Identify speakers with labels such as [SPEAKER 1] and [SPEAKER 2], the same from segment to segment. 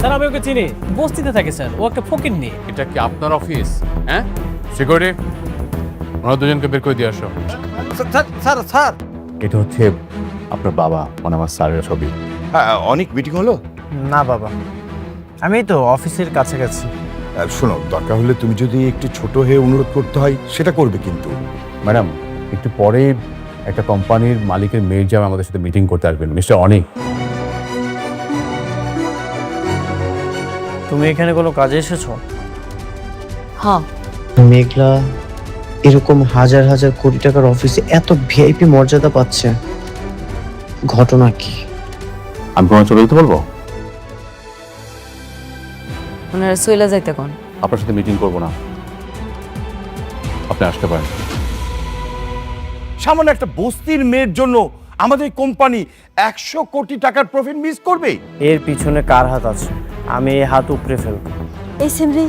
[SPEAKER 1] Sir আমি ওকে চিনি, বস্তিতে থাকে স্যার, ও একটা ফকিন্নি।
[SPEAKER 2] এটা কি আপনার অফিস? হ্যাঁ, সিকিউরিটি, ওনারা দুজনকে বের করে দিয়ে আসো।
[SPEAKER 3] স্যার স্যার
[SPEAKER 2] এটা হচ্ছে আপনার বাবা, মানে আমার স্যারের ছবি।
[SPEAKER 3] অনেক মিটিং হলো?
[SPEAKER 4] না বাবা, আমি তো অফিসের কাছাকাছি।
[SPEAKER 3] শোনো, দরকার হলে তুমি যদি একটু ছোট হয়ে অনুরোধ করতে হয় সেটা করবে, কিন্তু
[SPEAKER 2] ম্যাডাম একটু পরে একটা কোম্পানির মালিকের মেয়ের জামাই আমাদের সাথে মিটিং করতে আসবেন, মিস্টার অনিক।
[SPEAKER 4] তুমি এখানে কোনো কাজে এসেছো?
[SPEAKER 5] হ্যাঁ,
[SPEAKER 6] মেঘলা এরকম হাজার হাজার কোটি টাকার অফিসে এত ভিআইপি মর্যাদা পাচ্ছে, ঘটনা কি?
[SPEAKER 2] আমি কোনো চলে যেতে বলবো?
[SPEAKER 5] ওনারা সইলা যাইতে কোন?
[SPEAKER 2] আপনার সাথে মিটিং করবো না, আপনি আসতে পারেন।
[SPEAKER 3] সামান্য একটা বস্তির মেয়ের জন্য আমাদের কোম্পানি 100 কোটি টাকার প্রফিট মিস করবে?
[SPEAKER 4] এর পিছনে কার হাত আছে? আমি এই হাত উপরে ফেলবো।
[SPEAKER 7] এই সেমরি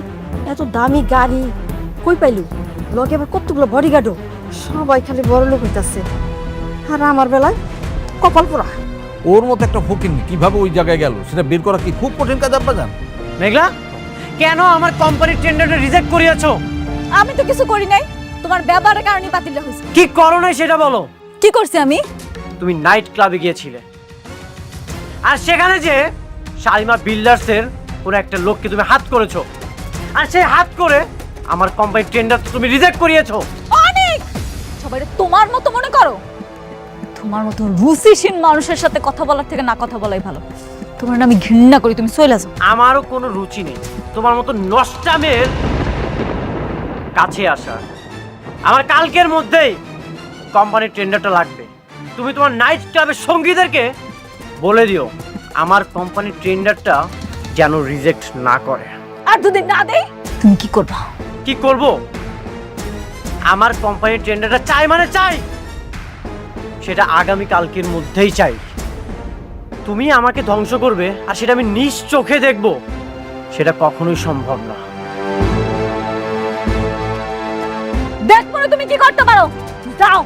[SPEAKER 7] এত দামি গাড়ি কই পাইলু? লগে আবার কতগুলো বডিগার্ডও, সবাই খালি বড় লোক হইতাছে, আর আমার বেলায় কপাল পোড়া।
[SPEAKER 8] ওর মতো একটা ফকিন্নি কিভাবে ওই জায়গায় গেল সেটা বের করা কি খুব কঠিন কাজ আব্বা জান?
[SPEAKER 4] মেঘলা, কেন আমার কোম্পানির টেন্ডারটা রিজেক্ট করিয়েছো?
[SPEAKER 7] আমি তো কিছু করি নাই, তোমার ব্যবহারের কারণে বাতিল হইছে।
[SPEAKER 4] কি করো নাই সেটা বলো।
[SPEAKER 7] কি করছি আমি?
[SPEAKER 4] তুমি নাইট ক্লাবে গিয়েছিলে, আর সেখানে যে শালিমা বিল্ডার্সের পুরো একটা লোককে তুমি হাত করেছো, আর সেই হাত করে আমার কোম্পানির টেন্ডার তুমি রিজেক্ট করিয়েছো।
[SPEAKER 7] অনেক সবাই তোমার মতো মনে করো? তোমার মতো রুচিহীন মানুষের সাথে কথা বলার থেকে না কথা বলাই ভালো। তোমার না আমি ঘৃণা করি, তুমি চলে যাও।
[SPEAKER 4] আমারও কোনো রুচি নেই তোমার মতো নষ্টামের কাছে আসার। আমার কালকের মধ্যেই কোম্পানির টেন্ডারটা লাগবে। তুমি তোমার নাইট ক্লাবের সঙ্গীদেরকে বলে দিও আমার কোম্পানির টেন্ডারটা যেন রিজেক্ট না করে।
[SPEAKER 7] আর যদি না দেই তুমি কি করবা?
[SPEAKER 4] কি করব? আমার কোম্পানির টেন্ডারটা চাই মানে চাই, সেটা আগামী কালকের মধ্যেই চাই। তুমি আমাকে ধ্বংস করবে আর সেটা আমি নিজ চোখে দেখব, সেটা কখনোই সম্ভব না।
[SPEAKER 7] দেখো না তুমি কি করতে পারো, যাও।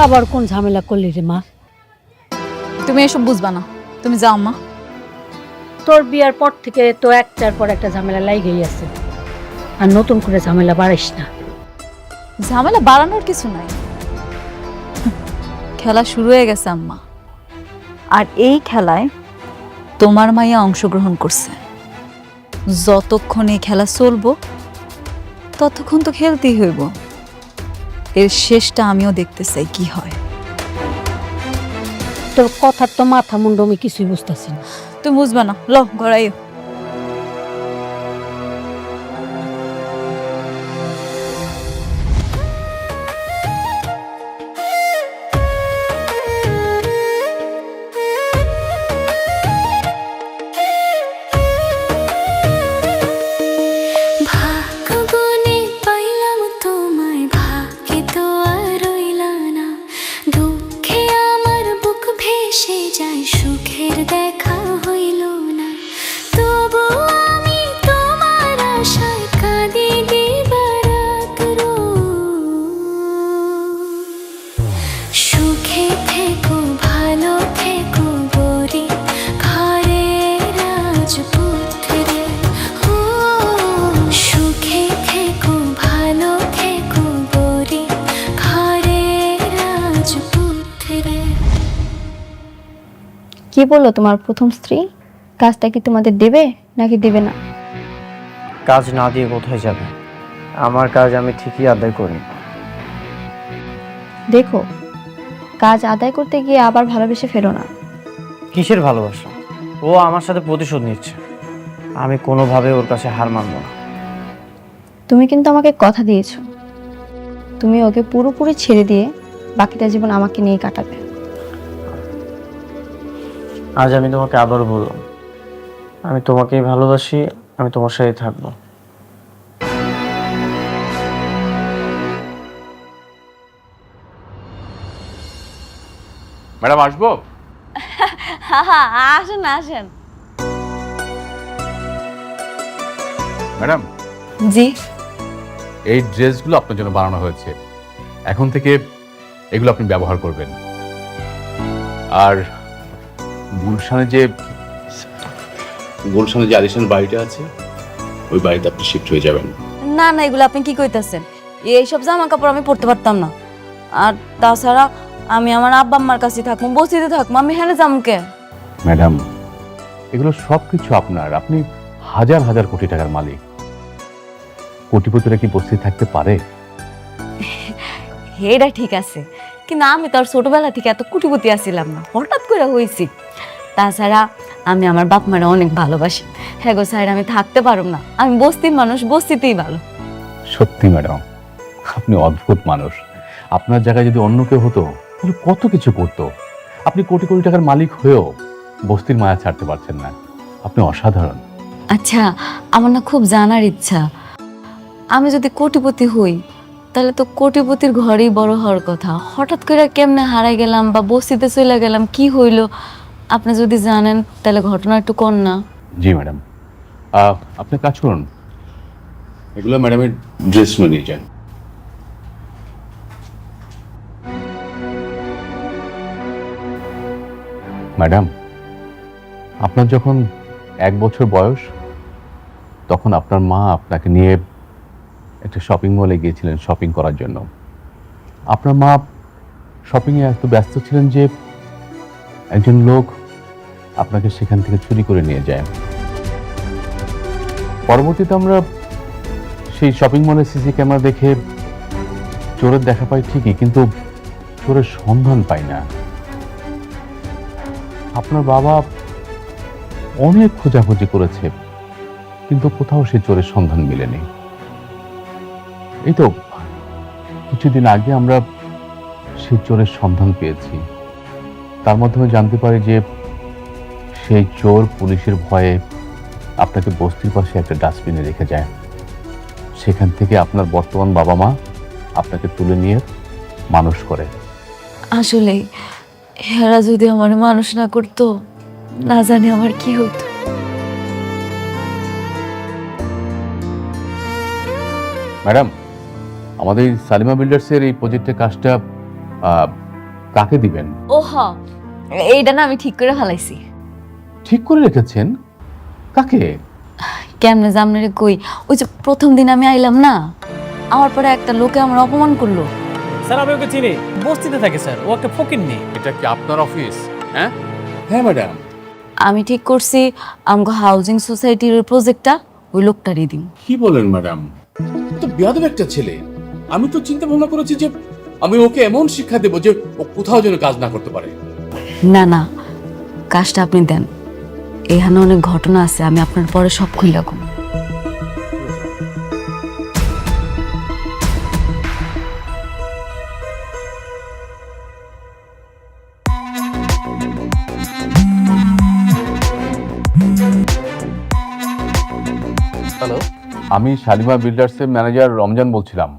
[SPEAKER 5] আবার কোন ঝামেলা করলি রে মা?
[SPEAKER 7] তুমি এসব বুঝবা না, তুমি যাও মা।
[SPEAKER 5] তোর বিয়ার পর থেকে তো একটার পর একটা ঝামেলা লাগেই আছে, আর নতুন করে ঝামেলা বাড়াইস না।
[SPEAKER 7] ঝামেলা বাড়ানোর কিছু নাই, খেলা শুরু হয়ে গেছে আম্মা, আর এই খেলায় তোমার মাইয়া অংশগ্রহণ করছে। যতক্ষণ এই খেলা চলবো ততক্ষণ তো খেলতেই হইব। এর শেষটা আমিও দেখতে চাই কি হয়।
[SPEAKER 5] তোর কথার তো মাথা মুন্ড আমি কিছুই বুঝতেছি না।
[SPEAKER 7] তুমি বুঝবা না, লো ঘরাইও।
[SPEAKER 9] কি বললো তোমার প্রথম স্ত্রী? কাজটা কি তোমাদের দেবে নাকি দেবে না?
[SPEAKER 4] কাজ না দিয়ে কোথায় যাবে? আমার কাজ আমি ঠিকই আদায় করি।
[SPEAKER 9] দেখো, কাজ আদায় করতে গিয়ে আবার ভালোবেসে ফেলো না।
[SPEAKER 4] কিসের ভালোবাসা? ও আমার সাথে প্রতিশোধ নিচ্ছে, আমি কোনোভাবে ওর কাছে হার মানব না।
[SPEAKER 9] তুমি কিন্তু আমাকে কথা দিয়েছো, তুমি ওকে পুরোপুরি ছেড়ে দিয়ে বাকিটা জীবন আমাকে নিয়ে কাটাবে।
[SPEAKER 4] আজ আমি তোমাকে আবারও বললাম, আমি তোমাকেই ভালোবাসি, আমি তোমার সাথে থাকবো।
[SPEAKER 2] ম্যাডাম আসবো?
[SPEAKER 7] আসেন আসেন।
[SPEAKER 2] ম্যাডাম,
[SPEAKER 7] জি,
[SPEAKER 2] এই ড্রেসগুলো আপনার জন্য বানানো হয়েছে, এখন থেকে এগুলো আপনি ব্যবহার করবেন। আর গুলশানে যে আলিশান বাড়িটা আছে ওই বাড়িতে আপনি শিফট হয়ে যাবেন।
[SPEAKER 7] না না, এগুলো আপনি কি কইতাছেন? এইসব জামা কাপড় আমি পরতে পারতাম না। আর তাছাড়া আমি আমার আব্বা আম্মার কাছে থাকবো, বসিতে থাকবো, আমি হেনে যামকে।
[SPEAKER 2] ম্যাডাম, এগুলো সব কিছু আপনার। আপনি হাজার হাজার কোটি টাকার মালিক। কোটিপতিরা কি বসে থাকতে পারে?
[SPEAKER 7] এটা ঠিক আছে, কিন্তু আমি তো আর ছোটবেলা থেকে এত কোটিপতি আসছিলাম না, হঠাৎ করে হয়েছি। তাছাড়া আমি আমার বাপ মারা অনেক ভালোবাসি। হ্যাঁ গো স্যার, আমি থাকতে পারব না। আমি বস্তির মানুষ, বস্তিতেই ভালো।
[SPEAKER 2] সত্যি ম্যাডাম, আপনি অদ্ভুত মানুষ। আপনার জায়গায় যদি অন্য কেউ হতো তাহলে কত কিছু করতো। আপনি কোটি কোটি টাকার মালিক হয়েও বস্তির মায়া ছাড়তে পারছেন না। আপনি অসাধারণ।
[SPEAKER 7] আচ্ছা, আমার না খুব জানার ইচ্ছা, আমি যদি কোটিপতি হই তাহলে তো কোটিপতির ঘরেই বড় হওয়ার কথা। হঠাৎ করে কেমনে হারাই গেলাম বা বস্তিতে চলে গেলাম, কি হইলো? আপনি যদি জানেন তাহলে ঘটনা একটু কন না।
[SPEAKER 2] জি ম্যাডাম, আপনি কাজ করুন, এগুলো ম্যাডামের ড্রেস নিয়ে যান। ম্যাডাম, আপনার যখন 1 বছর বয়স তখন আপনার মা আপনাকে নিয়ে একটা শপিং মলে গিয়েছিলেন শপিং করার জন্য। আপনার মা শপিংয়ে এত ব্যস্ত ছিলেন যে একজন লোক আপনাকে সেখান থেকে চুরি করে নিয়ে যায়। পরবর্তীতে আমরা সেই শপিং মলে সিসি ক্যামেরা দেখে চোরের দেখা পাই ঠিকই, কিন্তু চোরের সন্ধান পাই না। আপনার বাবা অনেক খোঁজাখুঁজি করেছে, কিন্তু কোথাও সেই চোরের সন্ধান মেলেনি। এই তো কিছুদিন আগে আমরা সেই চোরের সন্ধান পেয়েছি। তার মাধ্যমে জানতে পারি যে সেই চোর পুলিশের ভয়ে আপনাকে বস্তির পাশে একটা ডাস্টবিনে রেখে যায়। সেখান থেকে আপনার বর্তমান বাবা মা আপনাকে তুলে নিয়ে মানুষ করে।
[SPEAKER 7] আসলে হেরা যদি আমার মানুষ না করতো, না জানি আমার কি হতো।
[SPEAKER 2] ম্যাডাম, আমাদের সালিমা বিল্ডার্সের এই প্রজেক্টের কাজটা কাকে দিবেন?
[SPEAKER 7] ও হ, এইটা না আমি ঠিক করে ফেলাইছি।
[SPEAKER 2] ঠিক করে রেখেছেন? কাকে?
[SPEAKER 7] কেমনে জামনে রে কই, ওই যে প্রথম দিন আমি আইলাম না, আমার পরে একটা লোকে আমার অপমান করলো।
[SPEAKER 1] স্যার আমি ওকে চিনি, বস্তিতে থাকে স্যার, ও একটা ফকিন্নি।
[SPEAKER 2] এটা কি আপনার অফিস? হ্যাঁ হ্যাঁ ম্যাডাম,
[SPEAKER 7] আমি ঠিক করছি আমগো হাউজিং সোসাইটির প্রজেক্টটা ওই লোকটারই দিন।
[SPEAKER 2] কি বলেন ম্যাডাম? তো বেয়াদব একটা ছেলে। আমি তো চিন্তা ভাবনা করেছি যে আমি ওকে এমন শিক্ষা দেবো যে ও কোথাও যেন কাজ না করতে পারে।
[SPEAKER 7] না না, কাজটা আপনি দেন, এখানে অনেক ঘটনা আছে, আমি আপনার পরে সব খুলে কম।
[SPEAKER 1] হ্যালো,
[SPEAKER 2] আমি শালিমা বিল্ডার্সের ম্যানেজার রমজান বলছিলাম।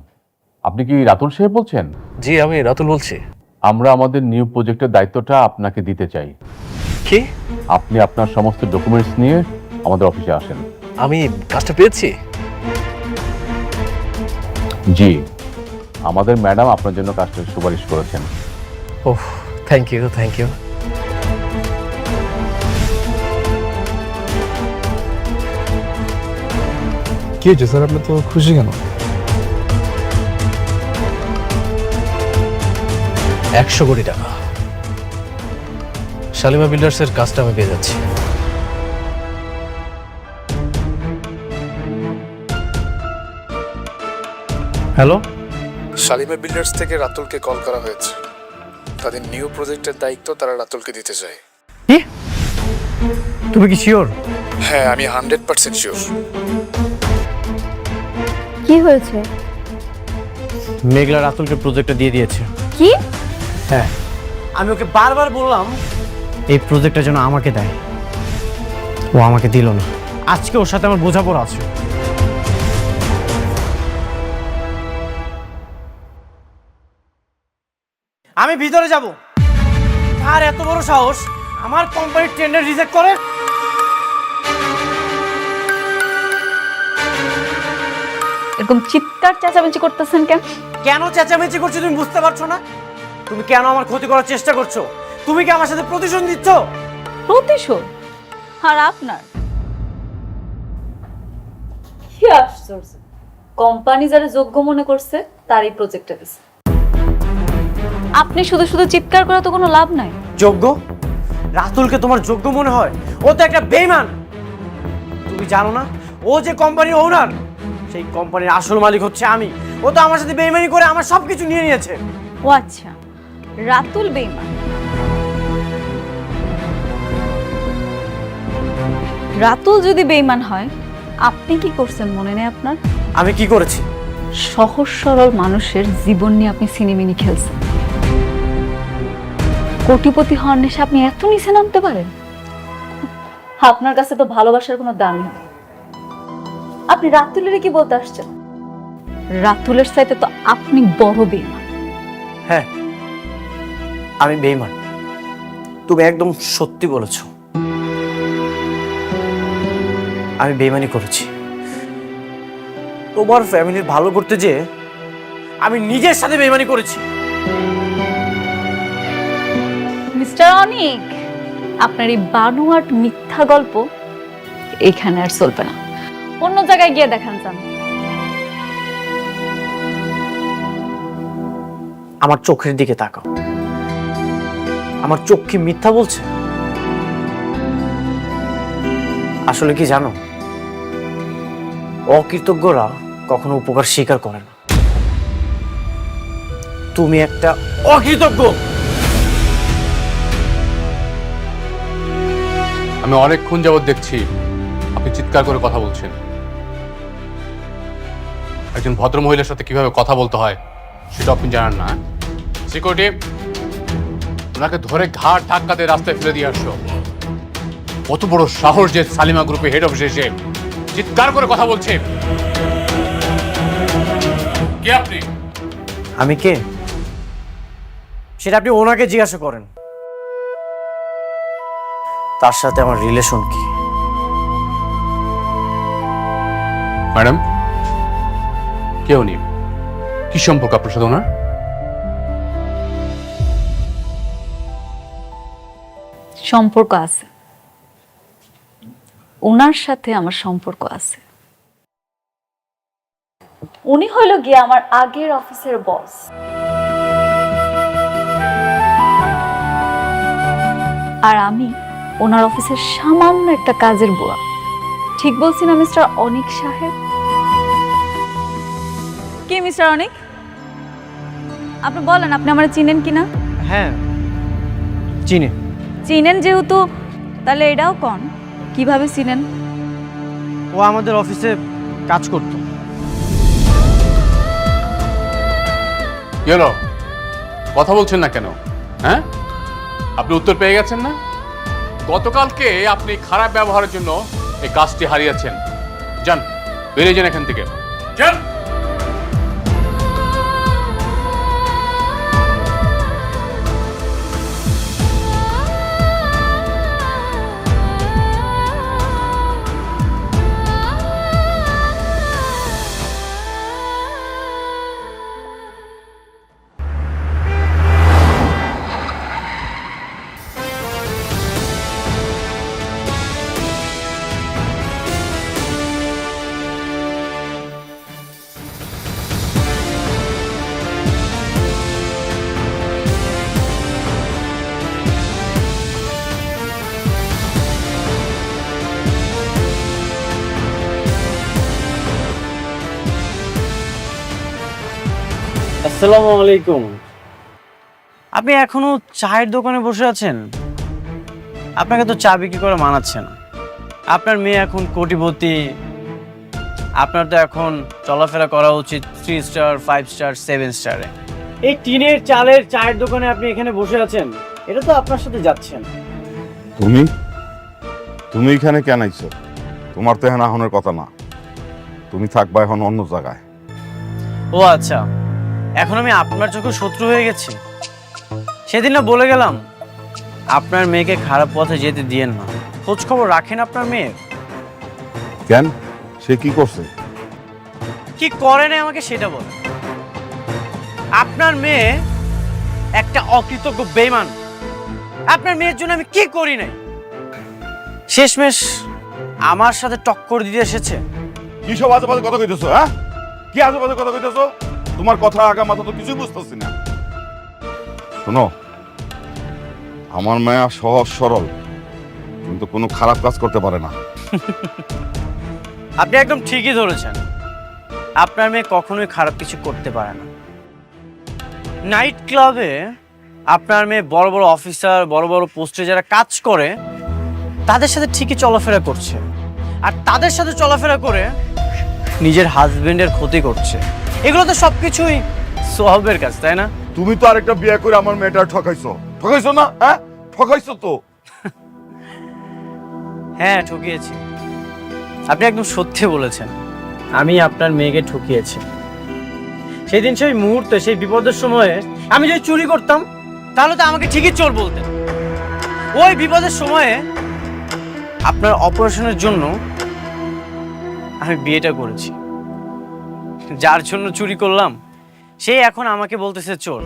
[SPEAKER 2] আপনি কি রাতুল সাহেব বলছেন?
[SPEAKER 1] জি আমি রাতুল বলছি।
[SPEAKER 2] আমরা আমাদের নিউ প্রজেক্টের দায়িত্বটা আপনাকে দিতে চাই।
[SPEAKER 1] কি?
[SPEAKER 2] আপনি আপনার সমস্ত ডকুমেন্টস নিয়ে আমাদের অফিসে আসেন।
[SPEAKER 1] আমি কাজটা পেয়েছি?
[SPEAKER 2] জি, আমাদের ম্যাডাম আপনার জন্য কাজটা সুপারিশ করেছেন।
[SPEAKER 1] ওহ, থ্যাংক ইউ থ্যাংক ইউ।
[SPEAKER 10] কি হয়েছে স্যার, আপনি তো খুশি কেন?
[SPEAKER 1] 100 কোটি টাকা শালিমা বিল্ডার্সের কাজটা আমি পেয়ে যাচ্ছি। হ্যালো,
[SPEAKER 10] শালিমা বিল্ডার্স থেকে রাতুলকে কল করা হয়েছে। তাদের নিউ প্রজেক্টের দায়িত্ব তারা রাতুলকে দিতে চায়।
[SPEAKER 1] কি? তুমি কি শিওর?
[SPEAKER 10] হ্যাঁ, আমি 100% শিওর।
[SPEAKER 9] কি হয়েছে?
[SPEAKER 1] মেঘলা রাতুলকে প্রজেক্টটা দিয়ে দিয়েছে।
[SPEAKER 9] কি?
[SPEAKER 1] হ্যাঁ,
[SPEAKER 4] আমি ওকে বারবার বললাম
[SPEAKER 1] এই প্রজেক্টটা যেন আমাকে দেয়, ও আমাকে দিল না। আজকে ওর সাথে আমার বোঝাপড়া আছে।
[SPEAKER 4] আমি ভিতরে যাব। আর এত বড় সাহস আমার কোম্পানির টেন্ডার রিজেক্ট করে?
[SPEAKER 7] এরকম চিৎকার চেঁচামেচি করতেছেন কেন?
[SPEAKER 4] কেন চেঁচামেচি করছো তুমি বুঝতে পারছো না? তুমি কেন আমার ক্ষতি করার চেষ্টা করছো? তুমি কি আমার সাথে প্রতিশোধ নিচ্ছ?
[SPEAKER 7] প্রতিশোধ? আর আপনার কি আশ্চর্য, কোম্পানি যারা যোগ্য মনে করছে তারই প্রজেক্টে দিছে। আপনি শুধু শুধু চিৎকার করে তো কোনো লাভ নাই।
[SPEAKER 4] যোগ্য? রাতুলকে তোমার যোগ্য মনে হয়? ও তো একটা বেঈমান। তুমি জানো না ও যে কোম্পানির ওনার, সেই কোম্পানির আসল মালিক হচ্ছে আমি। ও তো আমার সাথে বেঈমানি করে আমার সবকিছু নিয়ে নিয়েছে।
[SPEAKER 7] ও আচ্ছা, রাতুল বেঈমান। রাতুল যদি বেঈমান হয়, আপনি কি করছেন মনে নেই আপনার?
[SPEAKER 4] আমি কি করেছি?
[SPEAKER 7] সহজ সরল মানুষের জীবন নিয়ে আপনি সিনেমিনি খেলছেন। কোটিপতি হওয়ার নেশা আপনি এত নিচে নামতে পারেন? আপনার কাছে তো ভালোবাসার কোনো দাম নেই। আপনি রাতুলের কি বলতে আসছেন? রাতুলের চাইতে তো আপনি বড় বেঈমান।
[SPEAKER 4] হ্যাঁ, আমি বেঈমান। তুমি একদম সত্যি বলেছো। আমি বেঈমানি করেছি। তোমার ফ্যামিলির ভালো করতে যে আমি নিজের সাথে বেঈমানি করেছি।
[SPEAKER 7] মিস্টার অনিক, আপনার এই বানোয়াট মিথ্যা গল্প এখানে আর চলবে না। অন্য জায়গায় গিয়ে দেখান যান।
[SPEAKER 4] আমার চোখের দিকে তাকাও। আমার চোখ কি মিথ্যা বলছে? আসলে কি জানো, অকৃতজ্ঞরা কখনো উপকার স্বীকার করে না। তুমি একটা অকৃতজ্ঞ।
[SPEAKER 2] আমি অনেকক্ষণ যাবৎ দেখছি আপনি চিৎকার করে কথা বলছেন। একজন ভদ্র মহিলার সাথে কিভাবে কথা বলতে হয় সেটা আপনি জানেন না। সিকিউরিটি, ওনাকে ধরে ঘাট ধাক্কা দিয়ে রাস্তায় ফেলে দিয়ে আসছো। কত বড় সাহস যে সালিমা গ্রুপে হেড অফিসে এসে চিৎকার করে কথা বলছে। কে আপনি?
[SPEAKER 4] আমি কে সেটা আপনি ওনাকে জিজ্ঞাসা করেন। তার সাথে আমার রিলেশন কি?
[SPEAKER 2] ম্যাডাম, কে উনি? কি সম্পর্ক আপনার সাথে ওনার?
[SPEAKER 7] সম্পর্ক আছে, ওনার সাথে আমার সম্পর্ক আছে। উনি হইল গিয়ে আমার আগের অফিসের বস। আর আমি ওনার অফিসের সামান্য একটা কাজের বুয়া। ঠিক বলছি না মিস্টার অনিক সাহেব? কি মিস্টার অনিক, আপনি বলেন আপনি আমার চিনেন কিনা?
[SPEAKER 1] হ্যাঁ, চিনি।
[SPEAKER 7] চিনেন যেহেতু, তাহলে এটাও কন কিভাবে চিনেন?
[SPEAKER 1] ও আমাদের অফিসে কাজ করতো।
[SPEAKER 2] কি হলো, কথা বলছেন না কেন? হ্যাঁ, আপনি উত্তর পেয়ে গেছেন না? গতকালকে আপনি খারাপ ব্যবহারের জন্য এই কাজটি হারিয়েছেন। যান, বেরিয়ে যান এখান থেকে, যান।
[SPEAKER 4] আসসালামু আলাইকুম। আপনি এখনো চায়ের দোকানে বসে আছেন? আপনাকে তো চা বিক্রি করে মানাচ্ছে না। আপনার মেয়ে এখন কোটিপতি। আপনার তো এখন চলাফেরা করা উচিত 3 স্টার, 5 স্টার, 7 স্টারে। এই টিনের চালের চায়ের দোকানে আপনি এখানে বসে আছেন, এটা তো আপনার সাথে যাচ্ছেন।
[SPEAKER 11] তুমি এখানে কেন আইছো? তোমার তো এখন আহনের কথা না। তুমি থাকবা এখন অন্য জায়গায়।
[SPEAKER 4] ও আচ্ছা, এখন আমি আপনার চোখে শত্রু হয়ে গেছি? সেদিন না বলে গেলাম আপনার মেয়েকে খারাপ পথে যেতে দিয়েন না। খোঁজ খবর রাখেন আপনার মেয়ের?
[SPEAKER 11] কেন, সে কি করছে?
[SPEAKER 4] কি করে না আমাকে সেটা বলেন। আপনার মেয়ে একটা অকৃতজ্ঞ বেঈমান, আপনার মেয়ের জন্য আমি কি করি নাই? শেষমেশ আমার সাথে টক্কর দিতে এসেছে।
[SPEAKER 11] কি সব আজে বাজে কথা কইতেছো? হ্যাঁ, কি আজে বাজে কথা কইতেছো? তোমার কথা আগা মাথা তো কিছুই বুঝতেছি না। শোনো, আমার মায়া সহজ সরল, কিন্তু কোনো খারাপ কাজ করতে পারে না।
[SPEAKER 4] আপনি একদম ঠিকই ধরেছেন, আপনার মেয়ে কখনোই খারাপ কিছু করতে পারে না। নাইট ক্লাবে আপনার মেয়ে বড় বড় অফিসার, বড় বড় পোস্টে যারা কাজ করে তাদের সাথে ঠিকই চলাফেরা করছে, আর তাদের সাথে চলাফেরা করে নিজের হাজবেন্ডের ক্ষতি করছে। এগুলো তো সবকিছুই সোহাবের কাজ, তাই না?
[SPEAKER 11] তুমি তো আরেকটা বিয়ে করে আমার মেয়েটা ঠকাইছো, ঠকাইছো না? হ্যাঁ, ঠকাইছো তো।
[SPEAKER 4] হ্যাঁ, ঠকিয়েছি। আপনি একদম সত্যি বলেছেন, আমি আপনার মেয়েকে ঠকিয়েছি। সেই দিন, সেই মুহূর্তে, সেই বিপদের সময়ে আমি যদি চুরি করতাম তাহলে তো আমাকে ঠিকই চোর বলতেন। ওই বিপদের সময়ে আপনার অপারেশনের জন্য আমি বিয়েটা করেছি। যার জন্য চুরি করলাম সে এখন আমাকে বলতেছে চোর।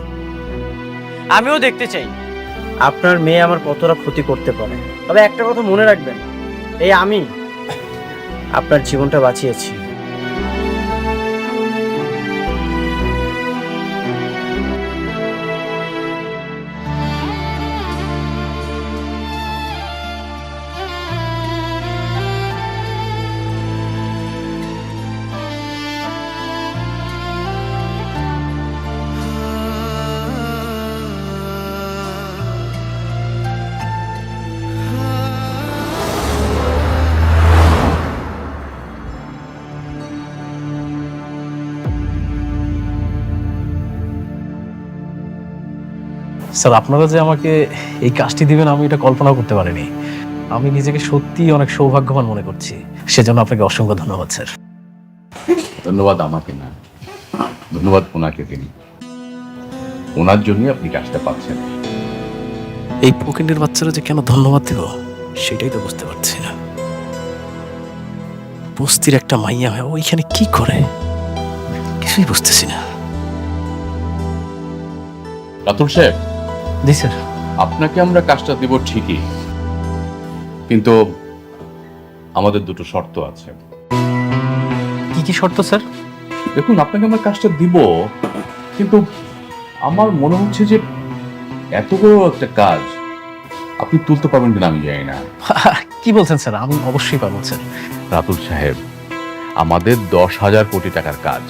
[SPEAKER 4] আমিও দেখতে চাই আপনার মেয়ে আমার কতটা ক্ষতি করতে পারে। তবে একটা কথা মনে রাখবেন, এই আমি আপনার জীবনটা বাঁচিয়েছি।
[SPEAKER 12] স্যার, আপনারা যে আমাকে এই কাজটি দিবেন আমি এটা কল্পনা করতে পারিনি। আমি নিজেকে সত্যিই অনেক সৌভাগ্যবান মনে করছি। সেজন্য আপনাকে অসংখ্য ধন্যবাদ স্যার।
[SPEAKER 2] ধন্যবাদ আমাকে না, ধন্যবাদ ওনাকে তিনি। ওনার জন্যই আপনি কাজটা পাচ্ছেন।
[SPEAKER 12] এই ফকিন্ডের বাচ্চারা যে কেন ধন্যবাদ দেব সেটাই তো বুঝতে পারছি না। বস্তির একটা মাইয়া হয় ওইখানে কি করে কিছুই বুঝতেছি না।
[SPEAKER 2] রাতুল সাহেব।
[SPEAKER 12] জি স্যার।
[SPEAKER 2] আপনাকে আমরা কাজটা দিব ঠিকই, কিন্তু আমাদের দুটো শর্ত আছে।
[SPEAKER 12] কি কি শর্ত স্যার?
[SPEAKER 2] দেখুন, আপনাকে আমরা কাজটা দিব, কিন্তু আমার মনে হচ্ছে যে এত বড় একটা কাজ আপনি তুলতে পারবেন কিনা আমি জানি না।
[SPEAKER 12] কি বলছেন স্যার? আমি অবশ্যই পারবো স্যার।
[SPEAKER 2] রাতুল সাহেব, আমাদের 10,000 কোটি টাকার কাজ।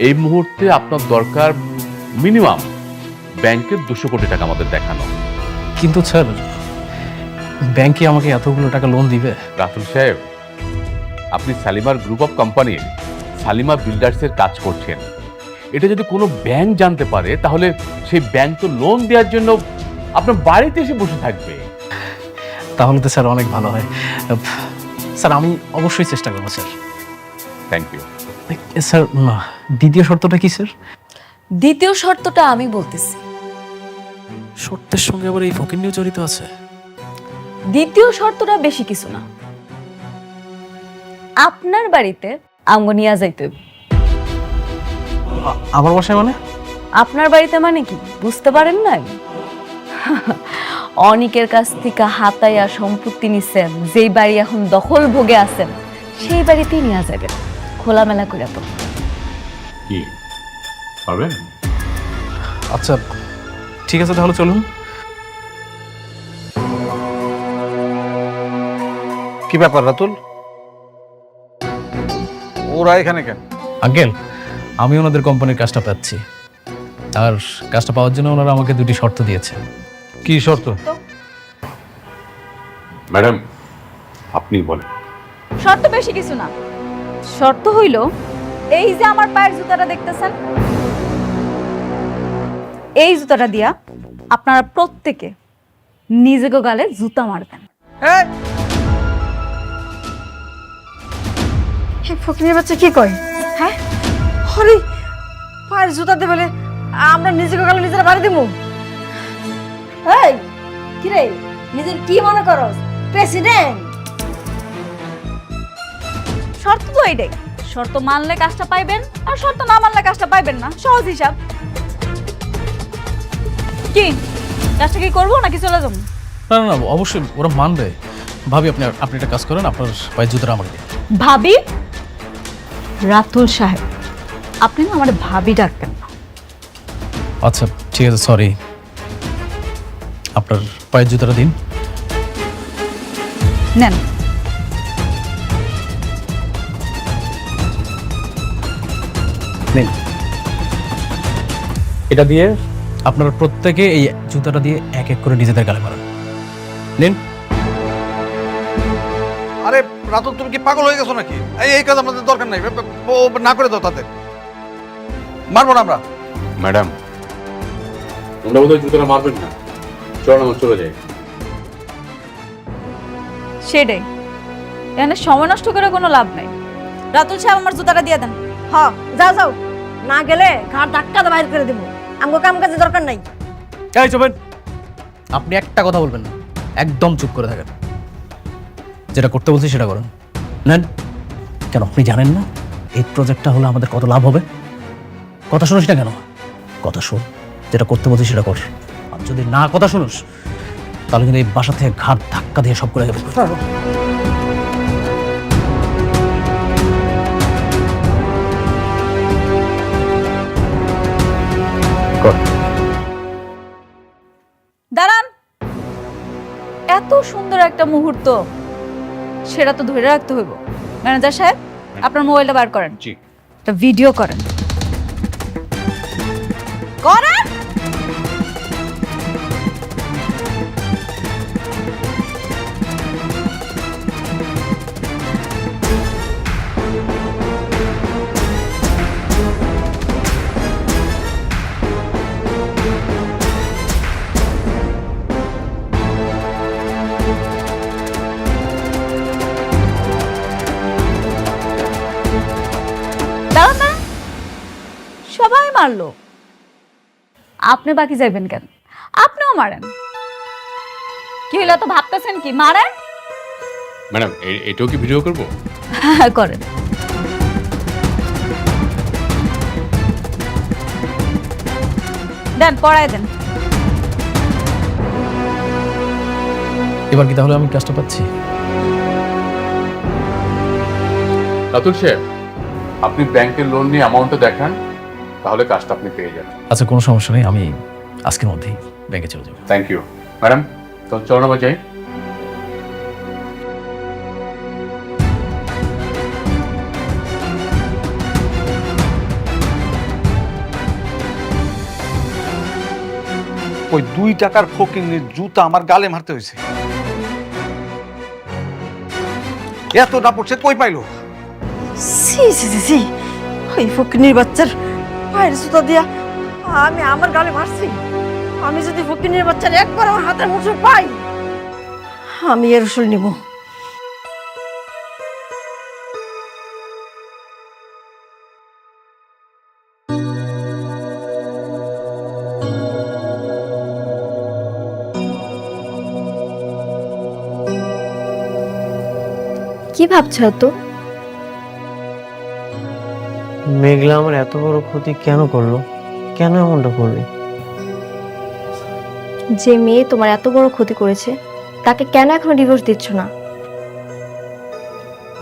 [SPEAKER 2] এই মুহূর্তে আপনার দরকার মিনিমাম ব্যাংকের 200 কোটি টাকা আমাদের দেখানো।
[SPEAKER 12] কিন্তু স্যার, ব্যাংকে আমাকে এতগুলো টাকা লোন দিবে?
[SPEAKER 2] রাতুল সাহেব, আপনি সালিমার গ্রুপ অফ কোম্পানির সালিমা বিল্ডার্সের কাজ করছেন। এটা যদি কোনো ব্যাংক জানতে পারে তাহলে সেই ব্যাংক তো লোন দেওয়ার জন্য আপনার বাড়িতে এসে বসে থাকবে।
[SPEAKER 12] তাহলে তো স্যার অনেক ভালো হয়। স্যার, আমি অবশ্যই চেষ্টা করবো স্যার।
[SPEAKER 2] Thank you
[SPEAKER 12] sir. দ্বিতীয় শর্তটা কি স্যার?
[SPEAKER 7] দ্বিতীয় শর্তটা আমি বলতেছি।
[SPEAKER 12] শর্তের সঙ্গে আবার এই ফকিন্নিও জড়িত আছে?
[SPEAKER 7] দ্বিতীয় শর্তটা বেশি কিছু না, আপনার বাড়িতে আমগো নিয়ে যাইতে হবে।
[SPEAKER 12] আমার বাসায় মানে?
[SPEAKER 7] আপনার বাড়িতে মানে কি বুঝতে পারেন নাই? অনেকের কাছ থেকে হাতাইয়া সম্পত্তি নিছেন, যেই বাড়ি এখন দখল ভোগে আছেন সেই বাড়িতেই নিয়ে যাবেন, খোলামেলা করে। তো
[SPEAKER 2] কি পারবেন?
[SPEAKER 12] আচ্ছা ঠিক আছে, তাহলে চলুন।
[SPEAKER 8] কি ব্যাপার রাতুল, ওরা এখানে কেন?
[SPEAKER 12] আঙ্কেল, আমি ওনাদের কোম্পানির কাজটা পাচ্ছি, আর কাজটা পাওয়ার জন্য ওনারা আমাকে দুটি শর্ত দিয়েছে।
[SPEAKER 8] কি শর্ত?
[SPEAKER 2] ম্যাডাম, আপনি বলেন।
[SPEAKER 7] শর্ত বেশি কিছু না, শর্ত হইল এই যে আমার পায়ের জুতাটা দেখতেছেন, এই জুতাটা দিয়া আপনারা প্রত্যেকে নিজেকে গালে জুতা মারবেন।
[SPEAKER 5] ফকিরের বাচ্চা কি কয়? হ্যাঁ, হরে পায়ের জুতা দে বলে আমরা নিজেকে গালে নিজেরা বাড়ি দিব? এই কি রে, নিজের কি মনে করস প্রেসিডেন্ট?
[SPEAKER 7] শর্ত তো এইটাই, শর্ত মানলে কাজটা পাইবেন, আর শর্ত না মানলে কাজটা পাইবেন না, সহজ হিসাব। কি কাজটা কি করবো নাকি চলে যাবো?
[SPEAKER 12] না না না, অবশ্যই ওরা মানবে। ভাবি আপনি আপনি একটা কাজ করেন, আপনার পায়ের জুতোটা আমাকে দিন।
[SPEAKER 7] ভাবি? রাতুল সাহেব, আপনি না আমার ভাবি ডাকবেন না।
[SPEAKER 12] আচ্ছা ঠিক আছে, সরি। আপনার পায়ের জুতোটা দিন।
[SPEAKER 7] নেন।
[SPEAKER 12] নিন। এটা দিয়ে আপনারা প্রত্যেকে এই জুতাটা দিয়ে এক এক করে নিজেদের গালে মারান। নিন।
[SPEAKER 8] আরে রাতুল, তুমি কি পাগল হয়ে গেছো নাকি? এই কাজ আমাদের দরকার নাই, না করে দাও তাদের। মারবো না আমরা।
[SPEAKER 2] ম্যাডাম, আমরা বোধহয় জুতোটা মারবেন না। চলো আমরা চলে যাই।
[SPEAKER 7] সেটাই, এখানে সময় নষ্ট করে কোনো লাভ নাই। রাতুল সাহেব, আমার জুতাটা দিয়ে দেন।
[SPEAKER 5] হ্যাঁ, যাও যাও, না গেলে ঘাট ধাক্কা দিয়ে বাইর করে দেবো। আমাকে কাম কাজে দরকার নাই।
[SPEAKER 12] এই চুপেন, আপনি একটা কথা বলবেন না, একদম চুপ করে থাকেন। যেটা করতে বলছি সেটা করেন। নেন। কেন আপনি জানেন না এই প্রজেক্টটা হলে আমাদের কত লাভ হবে? কথা শুনিস না কেন? কথা শোন, যেটা করতে বলছি সেটা কর। আর যদি না কথা শুনিস তাহলে কিন্তু এই বাসা থেকে ঘাট ধাক্কা দিয়ে সব করে যাবে।
[SPEAKER 7] দাঁড়ান। এত সুন্দর একটা মুহূর্ত, সেটা তো ধরে রাখতে হইব। ম্যানেজার সাহেব, আপনার মোবাইলটা বার করেন।
[SPEAKER 2] জি।
[SPEAKER 7] একটা ভিডিও করেন। করেন। দাঁড়ান না, সবাই মারলো, আপনি বাকি যাইবেন কেন? আপনিও মারেন। কি হইলো, তো ভাবতেছেন কি? মারেন।
[SPEAKER 2] ম্যাডাম, এটাও কি ভিডিও করব?
[SPEAKER 7] হ্যাঁ, করেন। দেন, পড়ায় দেন।
[SPEAKER 12] এবার কি তাহলে আমি কাজটা পাচ্ছি?
[SPEAKER 2] রাতুল সাহেব, আপনি ব্যাংকের লোন নিয়ে অ্যামাউন্টটা দেখান, তাহলে কাজটা আপনি পেয়ে যাবেন।
[SPEAKER 12] আচ্ছা, কোনো সমস্যা নেই, আমি আজকের মধ্যেই ব্যাংকে চলে যাবো।
[SPEAKER 2] Thank you madam. তো চলো না যাই।
[SPEAKER 8] ওই 2 টাকার ফকিন্নির জুতা আমার গালে মারতে হয়েছে। এত দাপট সে কই পাইলো?
[SPEAKER 5] সি সি সি সি, ওই ফকিনীর বাচ্চার পায়ের জুতা দিয়া আমি আমার গালে মারছি। আমি যদি ফকিনীর বাচ্চার একবার আমার হাতের মুঠো পাই, আমি এর রসুল নিব।
[SPEAKER 9] কি ভাবছো তো?
[SPEAKER 1] মেঘলা আমার এত বড় ক্ষতি কেন করলো? কেন এমনটা করলি?
[SPEAKER 9] যে মেয়ে তোমার এত বড় ক্ষতি করেছে তাকে কেন এখনো ডিভোর্স দিচ্ছ না?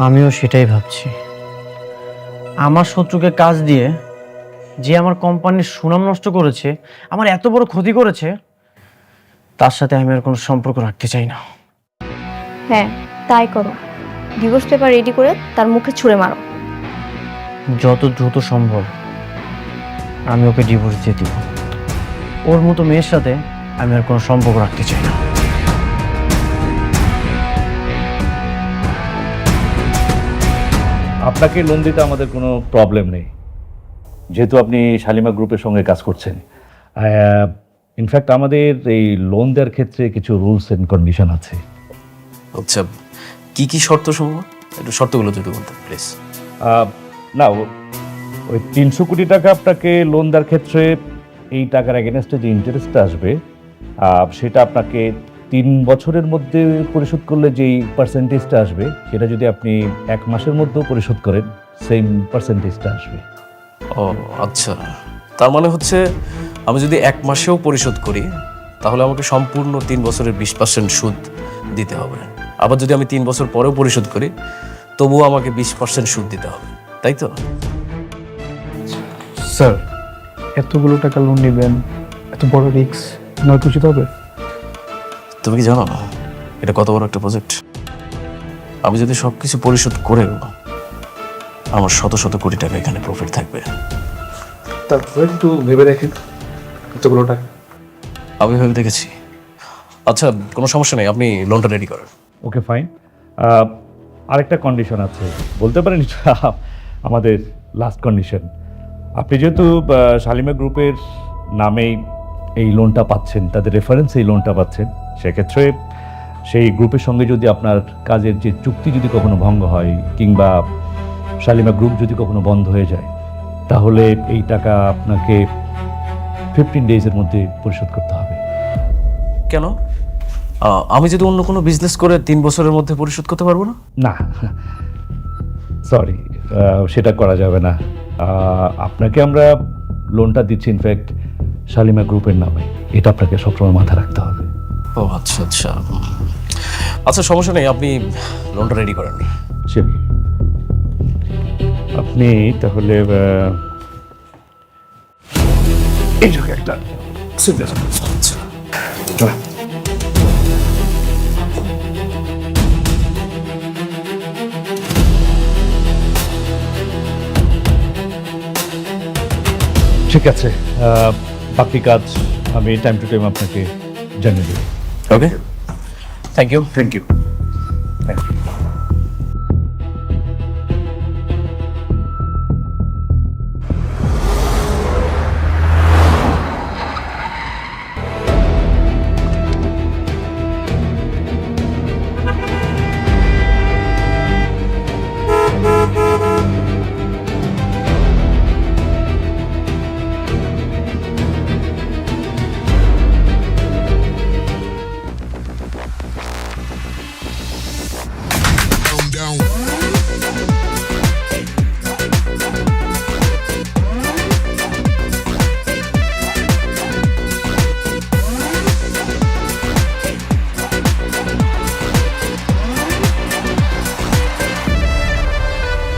[SPEAKER 1] আমিও সেটাই ভাবছি। আমার শত্রুকে কাজ দিয়ে যে আমার কোম্পানির সুনাম নষ্ট করেছে, আমার এত বড় ক্ষতি করেছে, তার সাথে আমি আর কোনো সম্পর্ক রাখতে চাই না।
[SPEAKER 9] হ্যাঁ, তাই করো। ডিভোর্স পেপার রেডি করে তার মুখে ছুঁড়ে মারো।
[SPEAKER 1] যত দ্রুত সম্ভব আমি ওকে ডিভোর্স দিয়ে দিব। ওর মতো মেয়ের সাথে আমি আর কোনো সম্পর্ক রাখতে চাই না।
[SPEAKER 13] আপনাকে লোন দিতে আমাদের কোনো প্রবলেম নেই, যেহেতু আপনি শালিমা গ্রুপের সঙ্গে কাজ করছেন। ইনফ্যাক্ট আমাদের এই লোন দেওয়ার ক্ষেত্রে কিছু রুলস এন্ড কন্ডিশন আছে।
[SPEAKER 12] আচ্ছা, কি কি শর্ত সমূহ? একটু শর্তগুলো যদি বলতেন প্লিজ।
[SPEAKER 13] না, ওই 300 কোটি টাকা আপনাকে লোন দেওয়ার ক্ষেত্রে এই টাকার এগেনস্টে যে ইন্টারেস্টটা আসবে সেটা আপনাকে 3 বছরের মধ্যে পরিশোধ করলে যেই পার্সেন্টেজটা আসবে সেটা যদি আপনি 1 মাসের মধ্যেও পরিশোধ করেন সেম পার্সেন্টেজটা আসবে।
[SPEAKER 12] ও আচ্ছা, তার মানে হচ্ছে আমি যদি 1 মাসেও পরিশোধ করি তাহলে আমাকে সম্পূর্ণ 3 বছরের 20% সুদ দিতে হবে। আবার যদি আমি 3 বছর পরেও পরিশোধ করি তবুও আমাকে 20% সুদ দিতে হবে, তাই তো?
[SPEAKER 10] স্যার, এতগুলো টাকা লোন নেবেন, এত বড় রিস্ক নয় উচিত হবে?
[SPEAKER 12] তুমি কি জানো না এটা কত বড় একটা প্রজেক্ট? আমি যদি সবকিছু পরিশোধ করেও আমার শত শত কোটি টাকা এখানে প্রফিট থাকবে।
[SPEAKER 10] তারপরে একটু ভেবে দেখেন এতগুলো টাকা।
[SPEAKER 12] আমি ভেবে দেখেছি। আচ্ছা, কোনো সমস্যা নেই, আপনি লোনটা রেডি করেন।
[SPEAKER 13] ওকে, ফাইন। আরেকটা কন্ডিশন আছে, বলতে পারেন এটা আমাদের লাস্ট কন্ডিশন। আপনি যেহেতু শালিমা গ্রুপের নামেই এই লোনটা পাচ্ছেন, তাদের রেফারেন্স এই লোনটা পাচ্ছেন, সেক্ষেত্রে সেই গ্রুপের সঙ্গে যদি আপনার কাজের যে চুক্তি যদি কখনো ভঙ্গ হয় কিংবা শালিমা গ্রুপ যদি কখনো বন্ধ হয়ে যায়, তাহলে এই টাকা আপনাকে 15 ডেজের মধ্যে পরিশোধ করতে হবে।
[SPEAKER 12] কেন? আমি যদি অন্য কোনো বিজনেস করে 3 বছরের মধ্যে পরিশোধ করতে পারবো না?
[SPEAKER 13] না, সরি, সেটা করা যাবে না। আপনাকে আমরা লোনটা দিচ্ছি ইনফ্যাক্ট শালিমা গ্রুপের নামে, এটা আপনাকে সবসময় মাথায় রাখতে হবে।
[SPEAKER 12] ও আচ্ছা আচ্ছা আচ্ছা, সমস্যা নেই, আপনি লোনটা রেডি করেন।
[SPEAKER 13] শিওর। আপনি তাহলে
[SPEAKER 11] এই জায়গায় একটা
[SPEAKER 12] আচ্ছা,
[SPEAKER 13] ঠিক আছে, বাকি কাজ আমি টাইম টু টাইম আপনাকে জানিয়ে দেব।
[SPEAKER 12] Okay, thank you.
[SPEAKER 11] Thank you.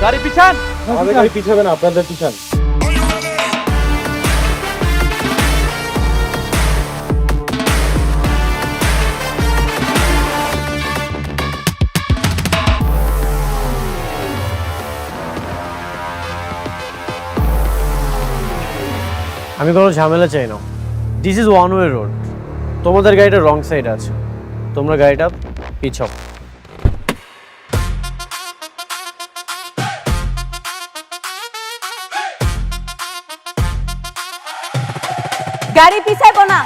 [SPEAKER 4] গাড়ি পিছান।
[SPEAKER 10] আমাদের গাড়ি পিছাবে না, আপনাদের পিছান।
[SPEAKER 1] আমি কোনো ঝামেলা চাই না। This is one way road. তোমাদের গাড়িটা রং সাইডে আছে, তোমরা গাড়িটা পিছাও।
[SPEAKER 7] গাড়ি পিছাইবো না।